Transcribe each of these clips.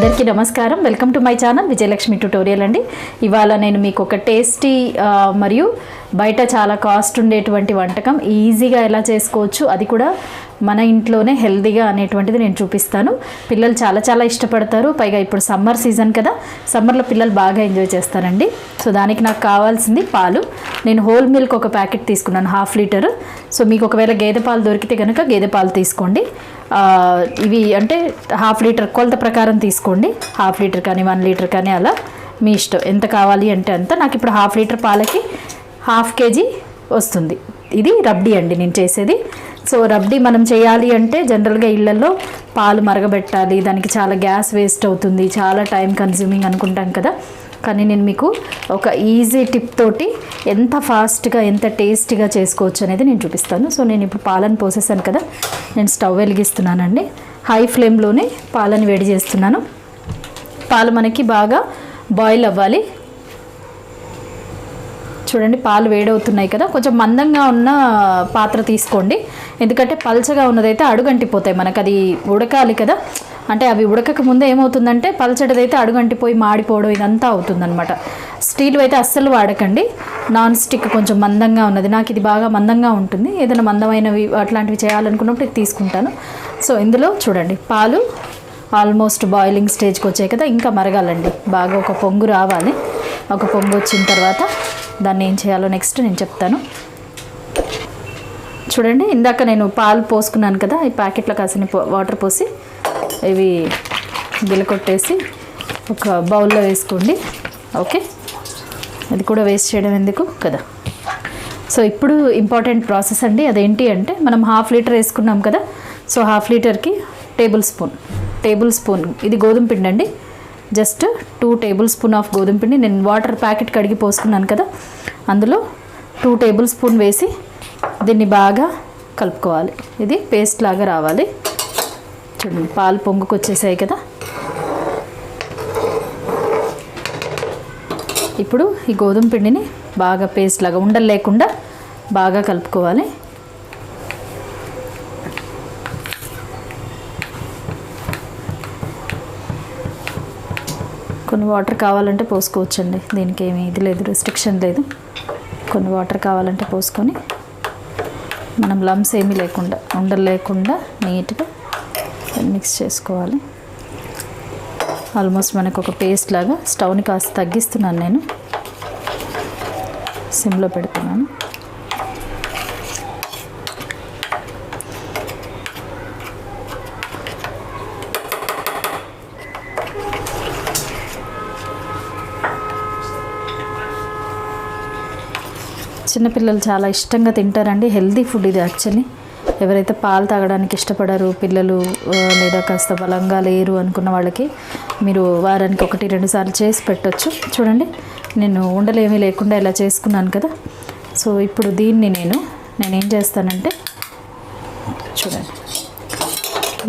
అందరికీ నమస్కారం. Welcome to my channel Vijayalakshmi tutorial అండి. ఇవాళ నేను మీకు ఒక టేస్టీ మరియు బయట చాలా కాస్ట్ ఉండేటువంటి వంటకం ఈజీగా ఎలా చేసుకోవచ్చు, అది కూడా మన ఇంట్లోనే హెల్తీగా అనేటువంటిది నేను చూపిస్తాను. పిల్లలు చాలా చాలా ఇష్టపడతారు. పైగా ఇప్పుడు సమ్మర్ సీజన్ కదా, సమ్మర్లో పిల్లలు బాగా ఎంజాయ్ చేస్తారండి. సో దానికి నాకు కావాల్సింది పాలు. నేను హోల్ మిల్క్ ఒక ప్యాకెట్ తీసుకున్నాను, 1/2 లీటర్. సో మీకు ఒకవేళ గేదె పాలు దొరికితే కనుక గేదె పాలు తీసుకోండి. ఇవి అంటే 1/2 లీటర్ కొలత ప్రకారం తీసుకోండి. 1/2 లీటర్ కానీ 1 లీటర్ కానీ అలా మీ ఇష్టం, ఎంత కావాలి అంటే అంత. నాకు ఇప్పుడు 1/2 లీటర్ పాలకి 1/2 కేజీ వస్తుంది. ఇది రబ్డీ అండి నేను చేసేది. సో రబ్డీ మనం చేయాలి అంటే జనరల్గా ఇళ్లలో పాలు మరగబెట్టాలి, దానికి చాలా గ్యాస్ వేస్ట్ అవుతుంది, చాలా టైం కన్జ్యూమింగ్ అనుకుంటాం కదా. కానీ నేను మీకు ఒక ఈజీ టిప్ తోటి ఎంత ఫాస్ట్గా ఎంత టేస్టీగా చేసుకోవచ్చు అనేది నేను చూపిస్తాను. సో నేను ఇప్పుడు పాలను పోసేసాను కదా, నేను స్టవ్ వెలిగిస్తున్నానండి. హై ఫ్లేమ్లోనే పాలను వేడి చేస్తున్నాను. పాలు మనకి బాగా బాయిల్ అవ్వాలి. చూడండి పాలు వేడవుతున్నాయి కదా. కొంచెం మందంగా ఉన్న పాత్ర తీసుకోండి, ఎందుకంటే పల్చగా ఉన్నదైతే అడుగంటిపోతాయి. మనకు అది ఉడకాలి కదా, అంటే అవి ఉడకక ముందే ఏమవుతుందంటే పల్చడిదైతే అడుగంటిపోయి మాడిపోవడం ఇదంతా అవుతుందన్నమాట. స్టీల్ అయితే అస్సలు వాడకండి, నాన్ స్టిక్ కొంచెం మందంగా ఉన్నది. నాకు ఇది బాగా మందంగా ఉంటుంది. ఏదైనా మందమైనవి అట్లాంటివి చేయాలనుకున్నప్పుడు ఇది తీసుకుంటాను. సో ఇందులో చూడండి పాలు ఆల్మోస్ట్ బాయిలింగ్ స్టేజ్కి వచ్చాయి కదా, ఇంకా మరగాలండి. బాగా ఒక పొంగు రావాలి. ఒక పొంగు వచ్చిన తర్వాత దాన్ని ఏం చేయాలో నెక్స్ట్ నేను చెప్తాను. చూడండి ఇందాక నేను పాలు పోసుకున్నాను కదా, ఈ ప్యాకెట్లో కాసిన వాటర్ పోసి ఇవి గిలకొట్టేసి ఒక బౌల్లో వేసుకోండి. ఓకే, అది కూడా వేస్ట్ చేయడం ఎందుకు కదా. సో ఇప్పుడు ఇంపార్టెంట్ ప్రాసెస్ అండి. అదేంటి అంటే మనం 1/2 లీటర్ వేసుకున్నాం కదా. సో 1/2 లీటర్కి టేబుల్ స్పూన్ ఇది గోధుమ పిండి అండి. జస్ట్ 2 టేబుల్ స్పూన్ ఆఫ్ గోధుమ పిండి నేను వాటర్ ప్యాకెట్ కడిగి పోసుకున్నాను కదా, అందులో 2 టేబుల్ స్పూన్ వేసి దీన్ని బాగా కలుపుకోవాలి. ఇది పేస్ట్ లాగా రావాలి. చూడండి పాలు పొంగుకు వచ్చేసాయి కదా. ఇప్పుడు ఈ గోధుమ పిండిని బాగా పేస్ట్ లాగా ఉండలు లేకుండా బాగా కలుపుకోవాలి. కొన్ని వాటర్ కావాలంటే పోసుకోవచ్చండి, దీనికి ఏమీ ఇది లేదు, రెస్ట్రిక్షన్ లేదు. కొన్ని వాటర్ కావాలంటే పోసుకొని మనం లమ్స్ ఏమీ లేకుండా ఉండలు లేకుండా నీట్గా మిక్స్ చేసుకోవాలి. ఆల్మోస్ట్ మనకు ఒక పేస్ట్ లాగా. స్టవ్ని కాస్త తగ్గిస్తున్నాను, నేను సిమ్లో పెడుతున్నాను. చిన్నపిల్లలు చాలా ఇష్టంగా తింటారండి. హెల్తీ ఫుడ్ ఇది యాక్చువల్లీ. ఎవరైతే పాలు తాగడానికి ఇష్టపడరు పిల్లలు, లేదా కాస్త బలంగా లేరు అనుకున్న వాళ్ళకి మీరు వారానికి 1-2 సార్లు చేసి పెట్టవచ్చు. చూడండి నేను ఉండలు ఏమీ లేకుండా ఇలా చేసుకున్నాను కదా. సో ఇప్పుడు దీన్ని నేనేం చేస్తానంటే, చూడండి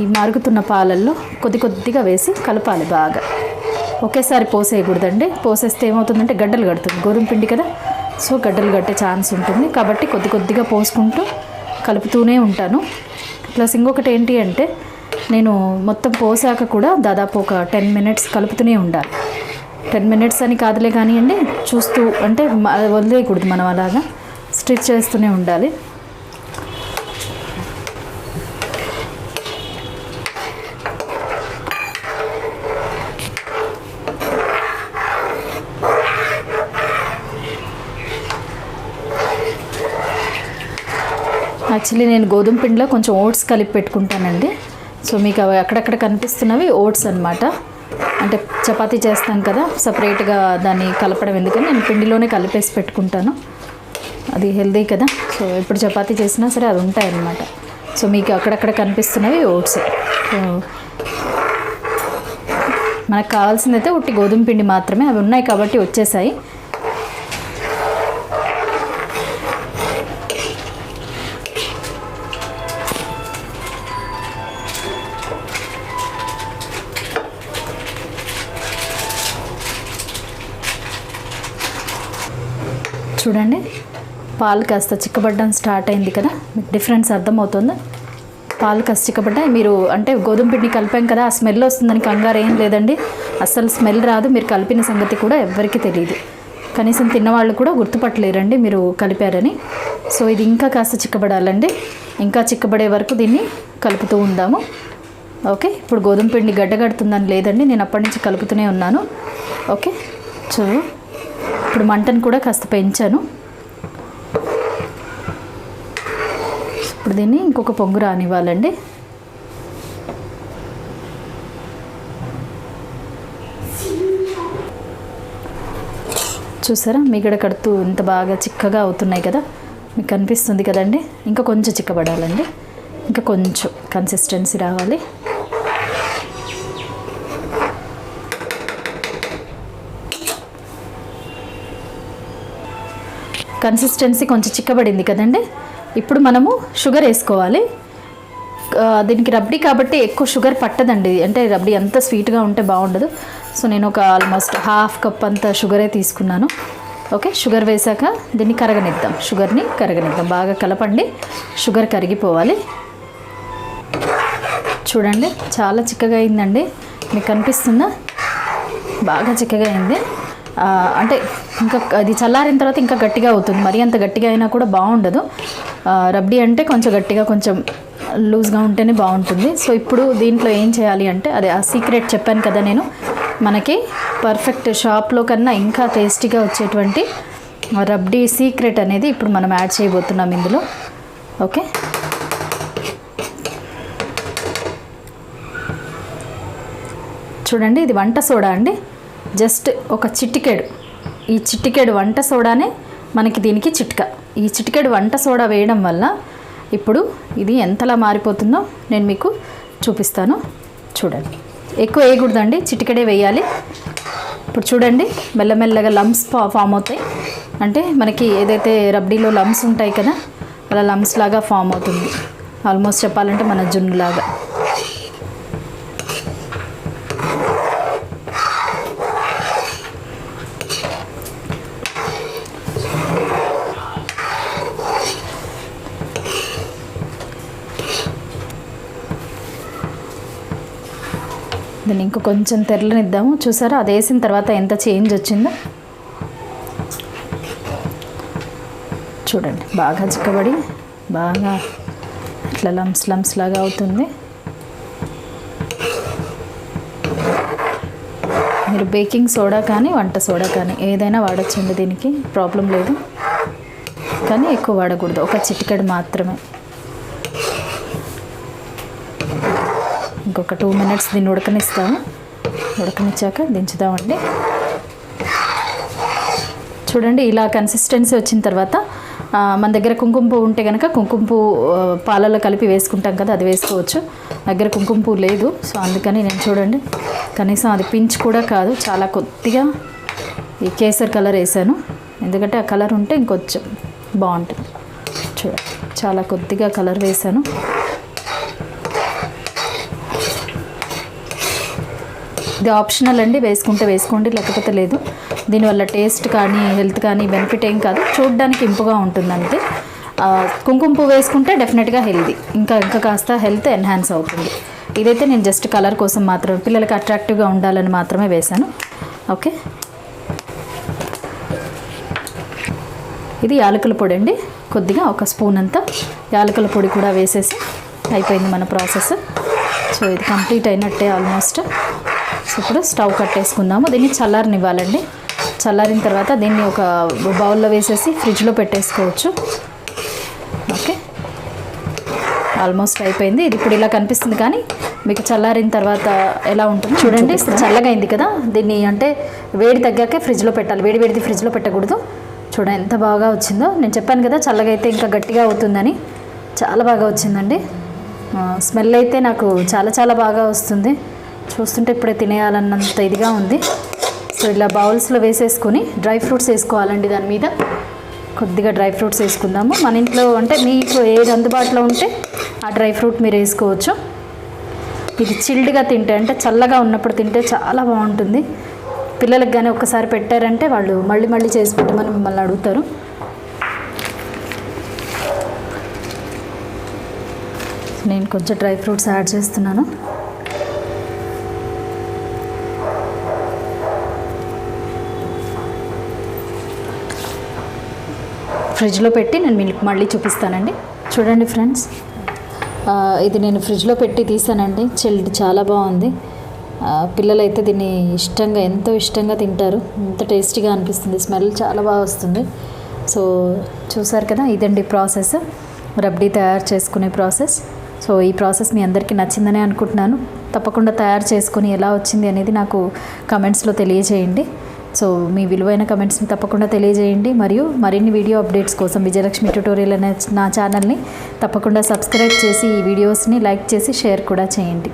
ఈ మరుగుతున్న పాలల్లో కొద్దిగా వేసి కలపాలి బాగా. ఒకేసారి పోసేయకూడదండి, పోసేస్తే ఏమవుతుందంటే గడ్డలు కడుతుంది. గోధుమ పిండి కదా, సో గడ్డలు కట్టే ఛాన్స్ ఉంటుంది. కాబట్టి కొద్దిగా పోసుకుంటూ కలుపుతూనే ఉంటాను. ప్లస్ ఇంకొకటి ఏంటి అంటే, నేను మొత్తం పోసాక కూడా దాదాపు ఒక 10 మినిట్స్ కలుపుతూనే ఉండాలి. 10 మినిట్స్ అని కాదులే కానివ్వండి, చూస్తూ అంటే వదిలేయకూడదు, మనం అలాగా స్టిచ్ చేస్తూనే ఉండాలి. యాక్చువల్లీ నేను గోధుమ పిండిలో కొంచెం ఓట్స్ కలిపి పెట్టుకుంటానండి. సో మీకు అవి అక్కడక్కడ కనిపిస్తున్నవి ఓట్స్ అనమాట. అంటే చపాతీ చేస్తాం కదా, సపరేట్గా దాన్ని కలపడం ఎందుకని నేను పిండిలోనే కలిపేసి పెట్టుకుంటాను. అది హెల్దీ కదా. సో ఎప్పుడు చపాతీ చేసినా సరే అది ఉంటాయన్నమాట. సో మీకు అక్కడక్కడ కనిపిస్తున్నవి ఓట్స్. సో మనకు కావాల్సిందైతే ఉట్టి గోధుమ పిండి మాత్రమే, అవి ఉన్నాయి కాబట్టి వచ్చేసాయి. చూడండి పాలు కాస్త చిక్కబడ్డం స్టార్ట్ అయింది కదా, మీకు డిఫరెన్స్ అర్థమవుతుందా? పాలు కాస్త చిక్కబడ్డాయి. మీరు అంటే గోధుమ పిండి కలిపాం కదా, ఆ స్మెల్ వస్తుందని కంగారు ఏం లేదండి. అస్సలు స్మెల్ రాదు. మీరు కలిపిన సంగతి కూడా ఎవ్వరికీ తెలియదు. కనీసం తిన్నవాళ్ళు కూడా గుర్తుపట్టలేరండి మీరు కలిపారని. సో ఇది ఇంకా కాస్త చిక్కబడాలండి. ఇంకా చిక్కబడే వరకు దీన్ని కలుపుతూ ఉందాము. ఓకే, ఇప్పుడు గోధుమ పిండి గడ్డగడుతుందని లేదండి, నేను అప్పటి నుంచి కలుపుతూనే ఉన్నాను. ఓకే, సో ఇప్పుడు మంటను కూడా కాస్త పెంచాను. ఇప్పుడు దీన్ని ఇంకొక పొంగు రానివ్వాలండి. చూసారా, మిగడ కడుతూ ఇంత బాగా చిక్కగా అవుతున్నాయి కదా, మీకు కనిపిస్తుంది కదండి. ఇంకా కొంచెం చిక్కబడాలండి, ఇంకా కొంచెం కన్సిస్టెన్సీ రావాలి. కన్సిస్టెన్సీ కొంచెం చిక్కబడింది కదండి. ఇప్పుడు మనము షుగర్ వేసుకోవాలి. దీనికి రబ్డీ కాబట్టి ఎక్కువ షుగర్ పట్టదండి. అంటే రబ్డీ అంత స్వీట్గా ఉంటే బాగుండదు. సో నేను ఒక ఆల్మోస్ట్ హాఫ్ కప్ అంత షుగరే తీసుకున్నాను. ఓకే, షుగర్ వేసాక దీన్ని కరగనిద్దాం. షుగర్ని కరగనిద్దాం, బాగా కలపండి. షుగర్ కరిగిపోవాలి. చూడండి, చాలా చిక్కగా అయిందండి. మీకు కనిపిస్తుందా? బాగా చిక్కగా అయింది. అంటే ఇంకా అది చల్లారిన తర్వాత ఇంకా గట్టిగా అవుతుంది. మరీ అంత గట్టిగా అయినా కూడా బాగుండదు. రబ్డీ అంటే కొంచెం గట్టిగా, కొంచెం లూజ్గా ఉంటేనే బాగుంటుంది. సో ఇప్పుడు దీంట్లో ఏం చేయాలి అంటే, అదే ఆ సీక్రెట్ చెప్పాను కదా నేను, మనకి పర్ఫెక్ట్ షాప్లో కన్నా ఇంకా టేస్టీగా వచ్చేటువంటి రబ్డీ సీక్రెట్ అనేది ఇప్పుడు మనం యాడ్ చేయబోతున్నాం ఇందులో. ఓకే, చూడండి, ఇది వంట సోడా అండి. జస్ట్ ఒక చిటికెడు, ఈ చిటికెడు వంట సోడానే మనకి దీనికి చిట్కా. ఈ చిటికెడు వంట సోడా వేయడం వల్ల ఇప్పుడు ఇది ఎంతలా మారిపోతుందో నేను మీకు చూపిస్తాను. చూడండి, ఎక్కువ వేయకూడదండి, చిటికెడే వేయాలి. ఇప్పుడు చూడండి, మెల్లమెల్లగా లమ్స్ ఫామ్ అవుతాయి. అంటే మనకి ఏదైతే రబ్డీలో లమ్స్ ఉంటాయి కదా, అలా లమ్స్ లాగా ఫామ్ అవుతుంది. ఆల్మోస్ట్ చెప్పాలంటే మన జున్నులాగా. దీన్ని ఇంకో కొంచెం తెరలనిద్దాము. చూసారా, అది వేసిన తర్వాత ఎంత చేంజ్ వచ్చిందో చూడండి. బాగా చిక్కబడి బాగా ఇట్లా లమ్స్ లమ్స్ లాగా అవుతుంది. మీరు బేకింగ్ సోడా కానీ వంట సోడా కానీ ఏదైనా వాడచ్చండి, దీనికి ప్రాబ్లం లేదు. కానీ ఎక్కువ వాడకూడదు, ఒక చిటికెడు మాత్రమే. ఇంకొక 2 minutes దీన్ని ఉడకనిస్తాము. ఉడకనిచ్చాక దించుదామండి. చూడండి, ఇలా కన్సిస్టెన్సీ వచ్చిన తర్వాత మన దగ్గర కుంకుమ పువ్వు ఉంటే కనుక కుంకుమ పువ్వు పాలలో కలిపి వేసుకుంటాం కదా, అది వేసుకోవచ్చు. దగ్గర కుంకుమ పువ్వు లేదు, సో అందుకని నేను చూడండి కనీసం అది పించ్ కూడా కాదు, చాలా కొద్దిగా ఈ కేసర్ కలర్ వేసాను. ఎందుకంటే ఆ కలర్ ఉంటే ఇంకొంచెం బాగుంటుంది. చూడండి, చాలా కొద్దిగా కలర్ వేసాను. ఇది ఆప్షనల్ అండి, వేసుకుంటే వేసుకోండి, లేకపోతే లేదు. దీనివల్ల టేస్ట్ కానీ హెల్త్ కానీ బెనిఫిట్ ఏం కాదు, చూడడానికి ఇంపుగా ఉంటుంది అంతే. కుంకుమ పువ్వు వేసుకుంటే డెఫినెట్గా హెల్తీ, ఇంకా కాస్త హెల్త్ ఎన్హాన్స్ అవుతుంది. ఇదైతే నేను జస్ట్ కలర్ కోసం మాత్రమే, పిల్లలకి అట్రాక్టివ్గా ఉండాలని మాత్రమే వేశాను. ఓకే, ఇది యాలకుల పొడి అండి. కొద్దిగా ఒక స్పూన్ అంతా యాలకుల పొడి కూడా వేసేసి అయిపోయింది మన ప్రాసెస్. సో ఇది కంప్లీట్ అయినట్టే ఆల్మోస్ట్. సో ఇప్పుడు స్టవ్ కట్టేసుకుందాము. దీన్ని చల్లారనివ్వాలండి. చల్లారిన తర్వాత దీన్ని ఒక బౌల్లో వేసేసి ఫ్రిడ్జ్లో పెట్టేసుకోవచ్చు. ఓకే, ఆల్మోస్ట్ అయిపోయింది. ఇది ఇప్పుడు ఇలా కనిపిస్తుంది, కానీ మీకు చల్లారిన తర్వాత ఎలా ఉంటుంది చూడండి. ఇప్పుడు చల్లగా అయింది కదా, దీన్ని అంటే వేడి తగ్గాకే ఫ్రిడ్జ్లో పెట్టాలి. వేడిది ఫ్రిడ్జ్లో పెట్టకూడదు. చూడండి ఎంత బాగా వచ్చిందో. నేను చెప్పాను కదా చల్లగా అయితే ఇంకా గట్టిగా అవుతుందని. చాలా బాగా వచ్చిందండి. స్మెల్ అయితే నాకు చాలా బాగా వస్తుంది. చూస్తుంటే ఇప్పుడే తినేయాలన్నంత ఇదిగా ఉంది. సో ఇలా బౌల్స్లో వేసేసుకొని డ్రై ఫ్రూట్స్ వేసుకోవాలండి. దాని మీద కొద్దిగా డ్రై ఫ్రూట్స్ వేసుకుందాము. మన ఇంట్లో అంటే మీకు ఏది అందుబాటులో ఉంటే ఆ డ్రై ఫ్రూట్ మీరు వేసుకోవచ్చు. ఇది చిల్డ్గా తింటే, అంటే చల్లగా ఉన్నప్పుడు తింటే చాలా బాగుంటుంది. పిల్లలకు కానీ ఒక్కసారి పెట్టారంటే వాళ్ళు మళ్ళీ చేసి పెట్టమని మిమ్మల్ని అడుగుతారు. నేను కొంచెం డ్రై ఫ్రూట్స్ యాడ్ చేస్తున్నాను. ఫ్రిడ్జ్లో పెట్టి నేను మీకు మళ్ళీ చూపిస్తానండి. చూడండి ఫ్రెండ్స్, ఇది నేను ఫ్రిడ్జ్లో పెట్టి తీసానండి. చిల్డ్ చాలా బాగుంది. పిల్లలైతే దీన్ని ఇష్టంగా, ఎంతో ఇష్టంగా తింటారు. ఎంత టేస్టీగా అనిపిస్తుంది, స్మెల్ చాలా బాగా వస్తుంది. సో చూసారు కదా, ఇదండి ప్రాసెస్, రబ్డీ తయారు చేసుకునే ప్రాసెస్. సో ఈ ప్రాసెస్ మీ అందరికీ నచ్చిందని అనుకుంటున్నాను. తప్పకుండా తయారు చేసుకొని ఎలా వచ్చింది అనేది నాకు కమెంట్స్లో తెలియజేయండి. సో మీ విలువైన కమెంట్స్ని తప్పకుండా తెలియజేయండి. మరియు మరిన్ని వీడియో అప్డేట్స్ కోసం విజయలక్ష్మి ట్యుటోరియల్ అనే నా ఛానల్ని తప్పకుండా సబ్స్క్రైబ్ చేసి ఈ వీడియోస్ని లైక్ చేసి షేర్ కూడా చేయండి.